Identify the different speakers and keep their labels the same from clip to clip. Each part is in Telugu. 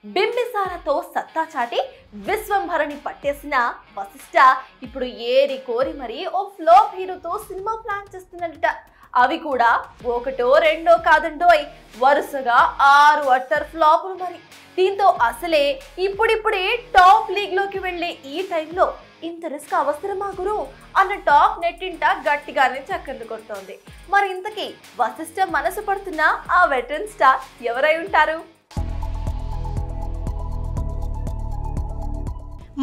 Speaker 1: బింబిసారతో సత్తా చాటి విశ్వంభరణి పట్టేసిన వశిష్ఠ ఇప్పుడు ఏరి కోరి మరి ఓ ఫ్లాప్ హీరోతో సినిమా ప్లాన్ చేస్తుందంట. అవి కూడా ఒకటో రెండో కాదండోయ్, వరుసగా 6 అట్టర్ ఫ్లాపులు మరి. దీంతో అసలే ఇప్పుడిప్పుడే టాప్ లీగ్ లోకి వెళ్లే ఈ టైంలో ఇంత రిస్క్ అవసరమా గురు అన్న టాక్ నెట్టింట గట్టిగానే చక్కర్లు కొడుతోంది. మరి ఇంతకీ వశిష్ఠ మనసు పడుతున్న ఆ వెటరన్ స్టార్ ఎవరై ఉంటారు?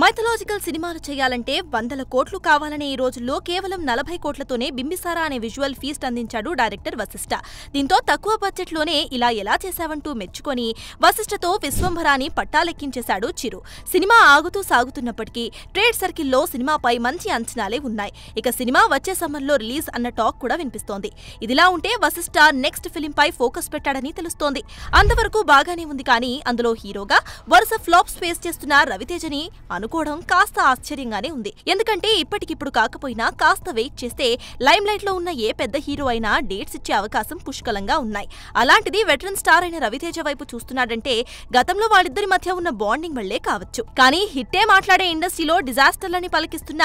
Speaker 2: మైథలాజికల్ సినిమాలు చేయాలంటే 100 కోట్లు కావాలనే ఈ రోజుల్లో కేవలం 40 కోట్లతోనే బింబిసారా అనే విజువల్ ఫీస్ట్ అందించాడు డైరెక్టర్ వశిష్ఠ. దీంతో తక్కువ బడ్జెట్లోనే ఇలా ఎలా చేశావంటూ మెచ్చుకొని వశిష్ఠతో విశ్వంభరాని పట్టాలెక్కించేశాడు చిరు. సినిమా ఆగుతూ సాగుతున్నప్పటికీ ట్రేడ్ సర్కిల్లో సినిమాపై మంచి అంచనాలే ఉన్నాయి. ఇక సినిమా వచ్చే సమ్మర్లో రిలీజ్ అన్న టాక్ కూడా వినిపిస్తోంది. ఇదిలా ఉంటే వశిష్ఠ నెక్స్ట్ ఫిలిం పై ఫోకస్ పెట్టాడని తెలుస్తోంది. అంతవరకు బాగానే ఉంది కానీ అందులో హీరోగా వరుస ఫ్లాప్స్ ఫేస్ చేస్తున్న రవితేజని అనుకోవడం కాస్త ఆశ్చర్యంగానే ఉంది. ఎందుకంటే ఇప్పటికిప్పుడు కాకపోయినా కాస్త వెయిట్ చేస్తే లైమ్ లైట్ లో ఉన్న ఏ పెద్ద హీరో అయినా డేట్స్ ఇచ్చే అవకాశం పుష్కలంగా ఉన్నాయి. అలాంటిది వెటరన్ స్టార్ అయిన రవితేజ వైపు చూస్తున్నాడంటే గతంలో వాళ్ళిద్దరి మధ్య ఉన్న బాండింగ్ వల్లే కావచ్చు. కానీ హిట్టే మాట్లాడే ఇండస్ట్రీలో డిజాస్టర్లని పలికిస్తున్న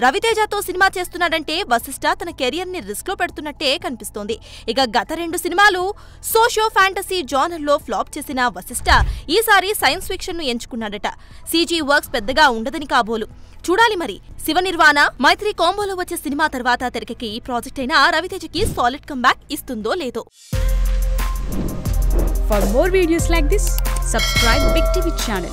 Speaker 2: రవితేజతో సినిమా చేస్తున్నాడంటే వశిష్ఠ తన కెరియర్ ని రిస్క్ లో పెడుతున్నట్టే కనిపిస్తోంది. ఇక గత 2 సినిమాలు సోషియో ఫ్యాంటసీ జానర్ లో ఫ్లాప్ చేసిన వశిష్ఠ ఈసారి సైన్స్ ఫిక్షన్ ను ఎంచుకున్నాడట. సీజీ వర్క్స్ పెద్దగా ఉండదని కాబోలు. చూడాలి మరి. శివ నిర్వాణ, మైత్రి కాంబోలో వచ్చే సినిమా తర్వాత తెరకెక్కే ఈ ప్రాజెక్ట్ అయినా రవితేజకి సాలిడ్ కంబ్యాక్ ఇస్తుందో లేదో.
Speaker 3: For more videos like this, subscribe Big TV channel.